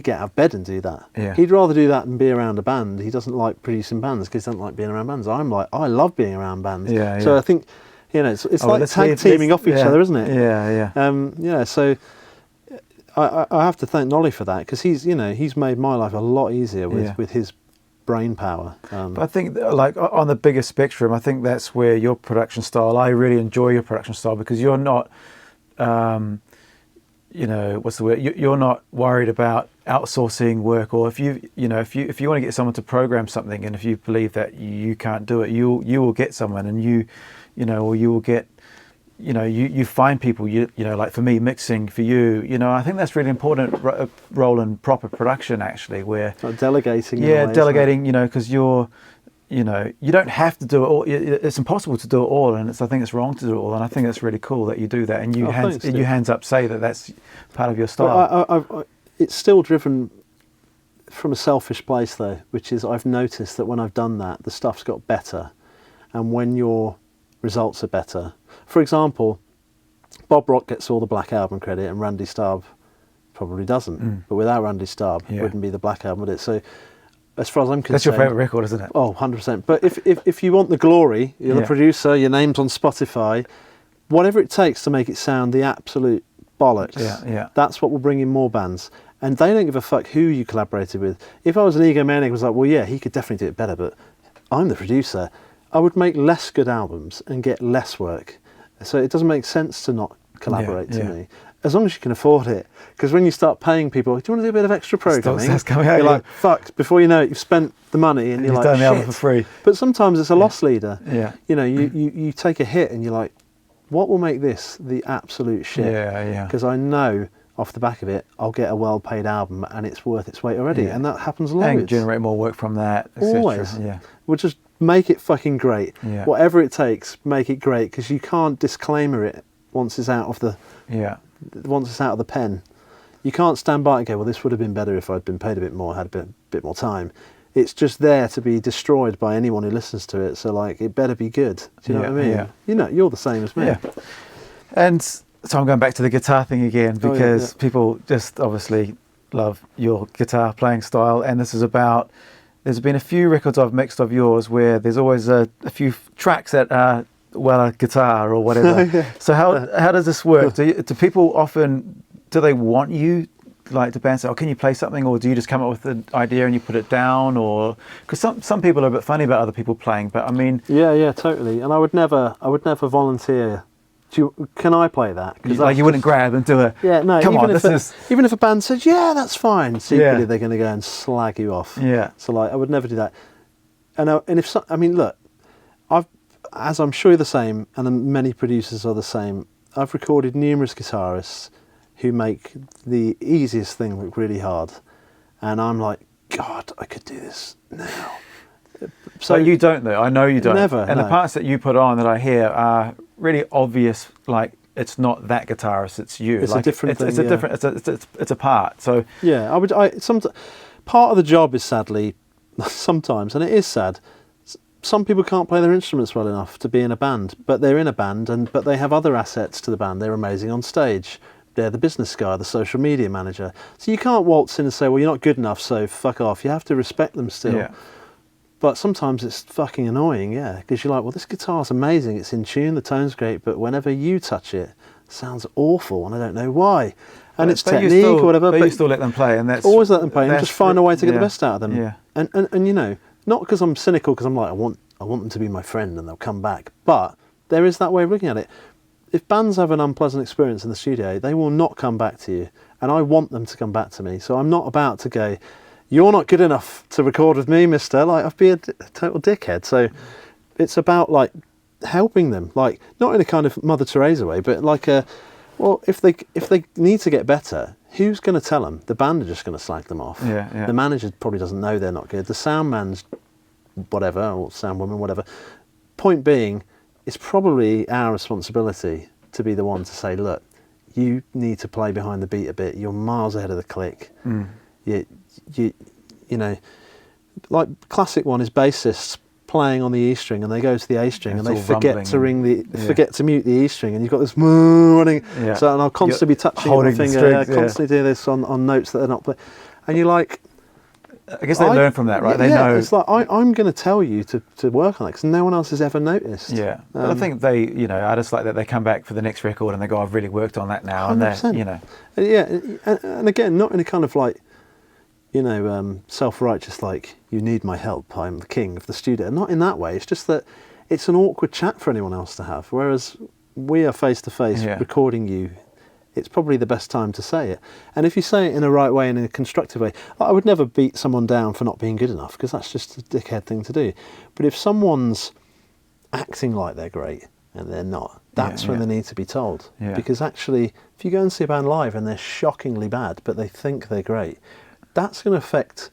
Speaker 1: get out of bed and do that.
Speaker 2: Yeah.
Speaker 1: He'd rather do that than be around a band. He doesn't like producing bands because he doesn't like being around bands. I'm like, I love being around bands.
Speaker 2: Yeah,
Speaker 1: so
Speaker 2: yeah.
Speaker 1: I think, you know, it's like tag teaming off each other, isn't it?
Speaker 2: Yeah, yeah.
Speaker 1: Yeah. So I have to thank Nolly for that, because he's made my life a lot easier with his brain power.
Speaker 2: But I think, like, on the bigger spectrum, I think that's where your production style, I really enjoy your production style, because you're not, you know, what's the word? You're not worried about outsourcing work, or if you want to get someone to program something, and if you believe that you can't do it, you will get someone, and you will get, you find people, like for me, mixing for you, I think that's really important role in proper production, actually, where
Speaker 1: like delegating.
Speaker 2: Delegating, because you don't have to do it all. It's impossible to do it all, and I think it's wrong to do it all. And I think it's really cool that you do that, and you hands up say that that's part of your style.
Speaker 1: It's still driven from a selfish place, though, which is I've noticed that when I've done that, the stuff's got better, and when your results are better. For example, Bob Rock gets all the Black Album credit, and Randy Starb probably doesn't. But without Randy Starb, it wouldn't be the Black Album, would it? So, as far as I'm concerned...
Speaker 2: That's your favourite record, isn't it?
Speaker 1: Oh, 100%. But if you want the glory, you're the producer, your name's on Spotify, whatever it takes to make it sound the absolute bollocks, that's what will bring in more bands. And they don't give a fuck who you collaborated with. If I was an egomaniac, I was like, well, yeah, he could definitely do it better, but I'm the producer. I would make less good albums and get less work. So it doesn't make sense to not collaborate to me. As long as you can afford it. Because when you start paying people, do you want to do a bit of extra programming? You're like, fuck, before you know it, you've spent the money and you're like,
Speaker 2: done the
Speaker 1: shit.
Speaker 2: album for free.
Speaker 1: But sometimes it's a loss leader.
Speaker 2: Yeah.
Speaker 1: You take a hit and you're like, what will make this the absolute shit?
Speaker 2: Yeah.
Speaker 1: Because I know off the back of it, I'll get a well-paid album and it's worth its weight already.
Speaker 2: Yeah.
Speaker 1: And that happens loads.
Speaker 2: And generate more work from that, etc.
Speaker 1: Always.
Speaker 2: Yeah.
Speaker 1: We'll just make it fucking great.
Speaker 2: Yeah.
Speaker 1: Whatever it takes, make it great, because you can't disclaimer it once it's out of the pen. You can't stand by and go, well, this would have been better if I'd been paid a bit more, had a bit more time. It's just there to be destroyed by anyone who listens to it. So like, it better be good. Do you know what I mean?
Speaker 2: Yeah.
Speaker 1: You're the same as me.
Speaker 2: Yeah. And so I'm going back to the guitar thing again, because people just obviously love your guitar playing style, and this is about. There's been a few records I've mixed of yours where there's always a few tracks that are, well, a guitar or whatever. So how does this work? Do people often, do they want you, like, to band say, oh, can you play something, or do you just come up with an idea and you put it down? Or because some people are a bit funny about other people playing, but I mean,
Speaker 1: yeah, totally. And I would never volunteer. Can I play that?
Speaker 2: You wouldn't grab and do a
Speaker 1: even if a band says, yeah, that's fine, secretly they're going to go and slag you off.
Speaker 2: Yeah.
Speaker 1: So like, I would never do that. And if look, as I'm sure you're the same, and many producers are the same, I've recorded numerous guitarists who make the easiest thing look really hard, and I'm like, God, I could do this now.
Speaker 2: So you don't though. I know you don't.
Speaker 1: Never.
Speaker 2: And
Speaker 1: no.
Speaker 2: the parts that you put on that I hear are really obvious. Like it's not that guitarist, it's you.
Speaker 1: It's
Speaker 2: like,
Speaker 1: a different thing.
Speaker 2: It's a different. It's a part. So
Speaker 1: yeah, part of the job is sadly sometimes, and it is sad. Some people can't play their instruments well enough to be in a band, but they're in a band, but they have other assets to the band. They're amazing on stage. They're the business guy, the social media manager. So you can't waltz in and say, well, you're not good enough, so fuck off. You have to respect them still.
Speaker 2: yeah,
Speaker 1: But sometimes it's fucking annoying, yeah, because you're like, well, this guitar's amazing, it's in tune, the tone's great, but whenever you touch it, it sounds awful, and I don't know why. And it's technique or whatever.
Speaker 2: But
Speaker 1: But
Speaker 2: you still let them play, and that's
Speaker 1: always let them play and just find a way to get the
Speaker 2: yeah,
Speaker 1: best out of them.
Speaker 2: Yeah,
Speaker 1: And you know, not because I'm cynical, because I'm like, I want them to be my friend and they'll come back. But there is that way of looking at it. If bands have an unpleasant experience in the studio, they will not come back to you, and I want them to come back to me. So I'm not about to go, you're not good enough to record with me, mister. Like, I'd be a total dickhead. So it's about, like, helping them. Like, not in a kind of Mother Teresa way, but like well, if they need to get better, who's going to tell them? The band are just going to slag them off.
Speaker 2: Yeah.
Speaker 1: The manager probably doesn't know they're not good. The sound man's whatever, or sound woman, whatever. Point being, it's probably our responsibility to be the one to say, look, you need to play behind the beat a bit. You're miles ahead of the click. You know, like classic one is bassists playing on the E string and they go to the A string and they forget to forget to mute the E string, and you've got this running.
Speaker 2: Yeah.
Speaker 1: So, and I'll constantly be touching my finger, constantly doing this on notes that are not playing, and you're like,
Speaker 2: I guess they learn from that, right? They know.
Speaker 1: It's like I'm going to tell you to work on that because no one else has ever noticed.
Speaker 2: Yeah, but I think they, you know, artists like that, they come back for the next record and they go, I've really worked on that now,
Speaker 1: 100%.
Speaker 2: and they, you know,
Speaker 1: and again, not in a kind of like, you know, self-righteous, like, you need my help, I'm the king of the studio. Not in that way. It's just that it's an awkward chat for anyone else to have. Whereas we are face-to-face recording you, it's probably the best time to say it. And if you say it in a right way and in a constructive way, I would never beat someone down for not being good enough, because that's just a dickhead thing to do. But if someone's acting like they're great and they're not, that's when they need to be told.
Speaker 2: Yeah.
Speaker 1: Because actually, if you go and see a band live and they're shockingly bad, but they think they're great, that's going to affect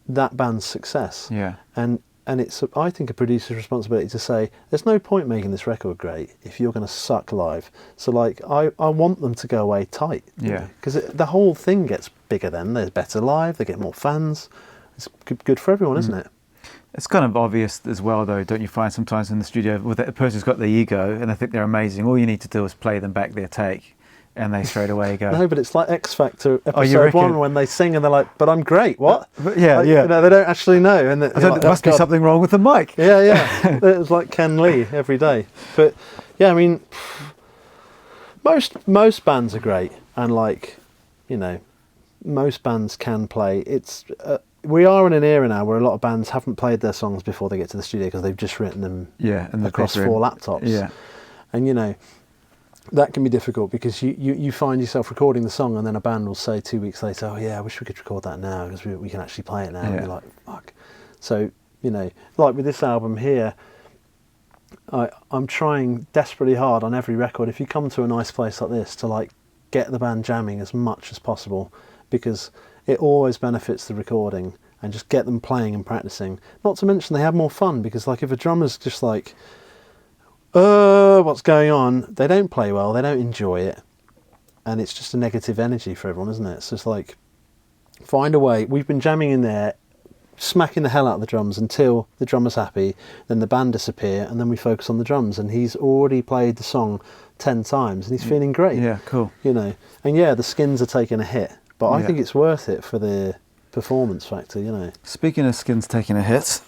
Speaker 1: that band's success.
Speaker 2: Yeah.
Speaker 1: And it's, I think, a producer's responsibility to say, there's no point making this record great if you're going to suck live. So, like, I want them to go away tight.
Speaker 2: Yeah.
Speaker 1: Because the whole thing gets bigger then. There's better live, they get more fans. It's good for everyone, isn't it?
Speaker 2: It's kind of obvious as well, though, don't you find sometimes in the studio with a person who's got the ego and they think they're amazing, all you need to do is play them back their take and they straight away go...
Speaker 1: No, but it's like X Factor episode 1 when they sing and they're like, but I'm great, what?
Speaker 2: Yeah.
Speaker 1: You know, they don't actually know. And
Speaker 2: there must be something wrong with the mic.
Speaker 1: Yeah. It was like Ken Lee every day. But, yeah, I mean, most bands are great. And, like, you know, most bands can play. It's... we are in an era now where a lot of bands haven't played their songs before they get to the studio because they've just written them across 4 laptops.
Speaker 2: Yeah.
Speaker 1: And, you know, that can be difficult because you find yourself recording the song and then a band will say 2 weeks later, oh yeah, I wish we could record that now because we can actually play it now. And you're like, fuck. So, you know, like with this album here, I'm trying desperately hard on every record, if you come to a nice place like this, to like get the band jamming as much as possible, because it always benefits the recording, and just get them playing and practicing. Not to mention they have more fun, because like if a drummer's just like, what's going on? They don't play well, they don't enjoy it, and it's just a negative energy for everyone, isn't it? It's just like, find a way. We've been jamming in there, smacking the hell out of the drums until the drummer's happy, then the band disappear, and then we focus on the drums, and he's already played the song 10 times, and he's feeling great.
Speaker 2: Yeah, cool.
Speaker 1: You know, and yeah, the skins are taking a hit, but I think it's worth it for the performance factor, you know.
Speaker 2: Speaking of skins taking a hit,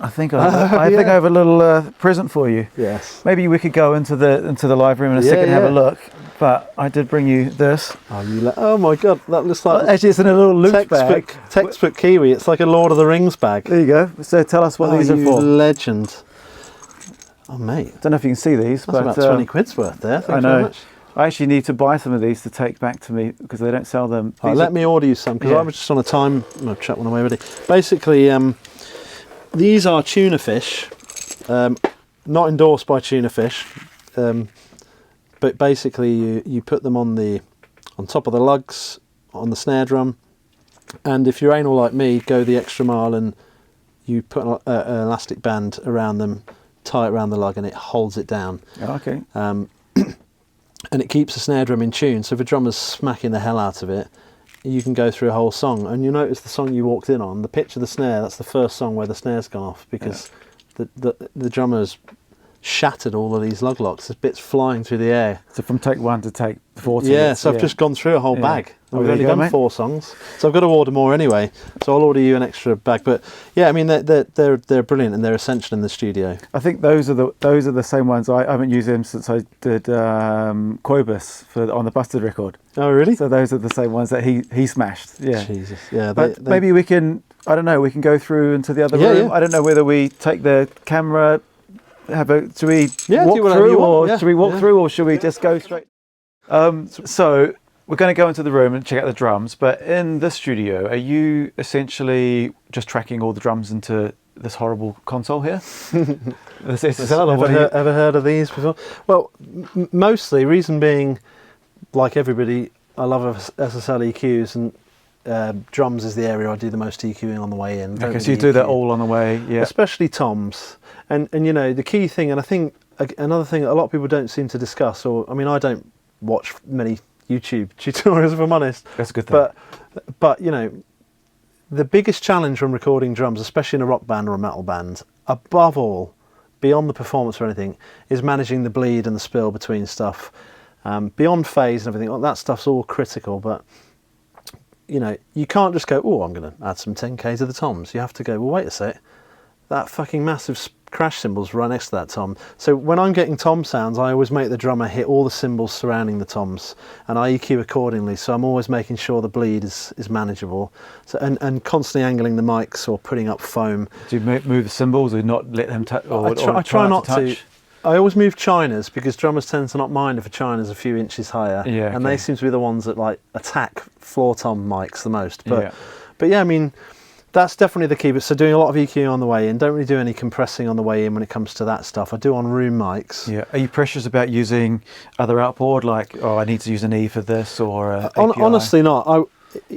Speaker 2: I think I have a little present for you.
Speaker 1: Yes.
Speaker 2: Maybe we could go into the live room in a second and have a look. But I did bring you this.
Speaker 1: Oh my god, that looks like
Speaker 2: actually it's in a little loot bag.
Speaker 1: Textbook Kiwi. It's like a Lord of the Rings bag.
Speaker 2: There you go. So tell us what these are for.
Speaker 1: Legend. Oh mate,
Speaker 2: Don't know if you can see these.
Speaker 1: That's about 20 quid's worth there. Thank you very much.
Speaker 2: I actually need to buy some of these to take back to me because they don't sell them.
Speaker 1: Let me order you some, because I was just on a time. I'll chat when I'm ready. Basically, these are tuna fish, not endorsed by Tuna Fish, but basically you put them on top of the lugs on the snare drum, And if you're anal like me, go the extra mile and you put an elastic band around them, tie it around the lug, and it holds it down.
Speaker 2: Oh, okay.
Speaker 1: And it keeps the snare drum in tune. So if a drummer's smacking the hell out of it, you can go through a whole song. And you notice the song you walked in on, the pitch of the snare, that's the first song where the snare's gone off, because the drummer's shattered all of these lug locks. There's bits flying through the air.
Speaker 2: So from take 1 to take 40.
Speaker 1: Yeah, so I've just gone through a whole bag.
Speaker 2: Oh,
Speaker 1: We've
Speaker 2: there
Speaker 1: only
Speaker 2: you go,
Speaker 1: done
Speaker 2: mate.
Speaker 1: 4 songs, so I've got to order more anyway. So I'll order you an extra bag. But yeah, I mean they're brilliant and they're essential in the studio.
Speaker 2: I think those are the same ones. I haven't used them since I did Quobus on the Busted record.
Speaker 1: Oh really?
Speaker 2: So those are the same ones that he smashed. Yeah.
Speaker 1: Jesus. Yeah.
Speaker 2: But maybe we can. I don't know. We can go through into the other room.
Speaker 1: Yeah.
Speaker 2: I don't know whether we take the camera. Should we
Speaker 1: do
Speaker 2: walk
Speaker 1: whatever
Speaker 2: through,
Speaker 1: you want.
Speaker 2: or
Speaker 1: Yeah.
Speaker 2: should we walk through, or should we just go straight? So we're going to go into the room and check out the drums. But in this studio, are you essentially just tracking all the drums into this horrible console here? This SSL, or what are you-
Speaker 1: Ever heard of these before? Well, mostly. Reason being, like everybody, I love SSL EQs, and drums is the area I do the most EQing on the way in. Don't
Speaker 2: Okay, so you
Speaker 1: really
Speaker 2: do that
Speaker 1: EQ.
Speaker 2: all on the way, yeah.
Speaker 1: Especially toms. And you know, the key thing, and I think another thing that a lot of people don't seem to discuss, or I mean, I don't watch many YouTube tutorials, if I'm honest.
Speaker 2: That's a good thing.
Speaker 1: But you know, the biggest challenge when recording drums, especially in a rock band or a metal band, above all, beyond the performance or anything, is managing the bleed and the spill between stuff. Beyond phase and everything, that stuff's all critical, but you know, you can't just go, oh, I'm going to add some 10k to the toms. You have to go, well, wait a sec, that fucking massive crash cymbal's right next to that tom. So when I'm getting tom sounds, I always make the drummer hit all the cymbals surrounding the toms, and I EQ accordingly. So I'm always making sure the bleed is manageable. So and constantly angling the mics or putting up foam.
Speaker 2: Do you move the cymbals or not let them touch?
Speaker 1: I try not to. I always move chinas because drummers tend to not mind if a china's a few inches higher,
Speaker 2: Yeah,
Speaker 1: and they
Speaker 2: okay.
Speaker 1: seem to be the ones that like attack floor tom mics the most.
Speaker 2: Yeah.
Speaker 1: But yeah, I mean, that's definitely the key. But so doing a lot of EQing on the way in, don't really do any compressing on the way in when it comes to that stuff. I do on room mics.
Speaker 2: Yeah. Are you precious about using other outboard, like, oh, I need to use an E for this, or a API?
Speaker 1: Honestly, not.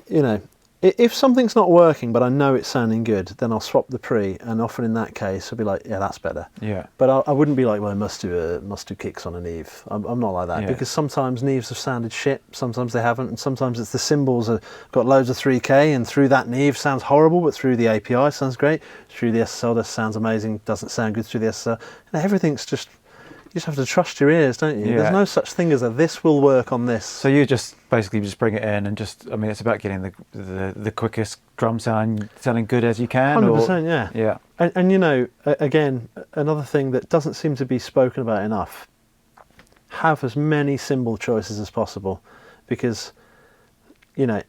Speaker 1: You know, if something's not working, but I know it's sounding good, then I'll swap the pre, and often in that case, I'll be like, yeah, that's better.
Speaker 2: Yeah.
Speaker 1: But I wouldn't be like, well, I must do kicks on a Neve. I'm not like that,
Speaker 2: Yeah.
Speaker 1: because sometimes Neves have sounded shit, sometimes they haven't, and sometimes it's the cymbals have got loads of 3K, and through that Neve sounds horrible, but through the API sounds great. Through the SSL, this sounds amazing, doesn't sound good through the SSL. And everything's just, you just have to trust your ears, don't you?
Speaker 2: Yeah.
Speaker 1: There's no such thing as a this will work on this.
Speaker 2: So you just basically just bring it in and just, I mean, it's about getting the quickest drum sounding good as you can.
Speaker 1: 100%, yeah.
Speaker 2: Yeah.
Speaker 1: And you know, again, another thing that doesn't seem to be spoken about enough, have as many cymbal choices as possible, because, you know,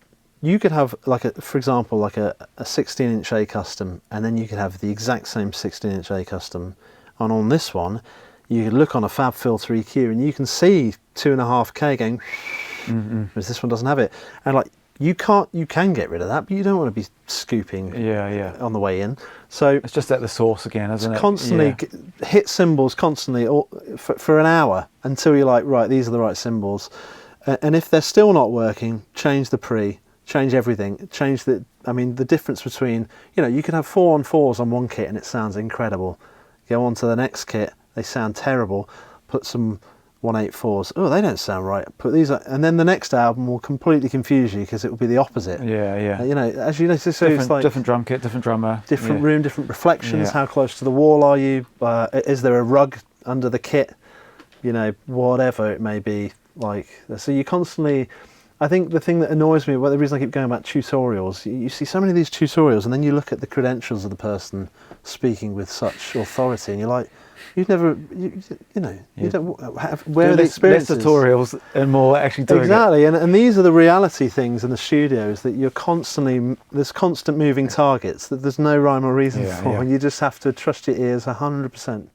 Speaker 1: you could have, like, for example, like a 16-inch A custom, and then you could have the exact same 16-inch A custom, and on this one, you could look on a FabFilter EQ and you can see 2.5K going, whereas this one doesn't have it. And like, you can get rid of that, but you don't want to be scooping on the way in. So
Speaker 2: it's just at the source again, isn't it?
Speaker 1: Constantly hit cymbals constantly for an hour until you're like, right, these are the right cymbals. And if they're still not working, change the pre, change everything, change the difference between, you know, you could have 4-on-4s on one kit and it sounds incredible. Go on to the next kit, they sound terrible. Put some 184s. Oh, they don't sound right. Put these, and then the next album will completely confuse you because it will be the opposite.
Speaker 2: Yeah.
Speaker 1: You know, as you know, so it's like
Speaker 2: different drum kit, different drummer,
Speaker 1: different room, different reflections.
Speaker 2: Yeah.
Speaker 1: How close to the wall are you? Is there a rug under the kit? You know, whatever it may be. Like, so you constantly. I think the thing that annoys me, well, the reason I keep going about tutorials, you see so many of these tutorials, and then you look at the credentials of the person speaking with such authority, and you're like, you've never, you don't have, where are the experiences?
Speaker 2: Less tutorials and more actually doing
Speaker 1: exactly, and these are the reality things in the studios that you're constantly, there's constant moving targets that there's no rhyme or reason for.
Speaker 2: Yeah.
Speaker 1: You just have to trust your ears 100%.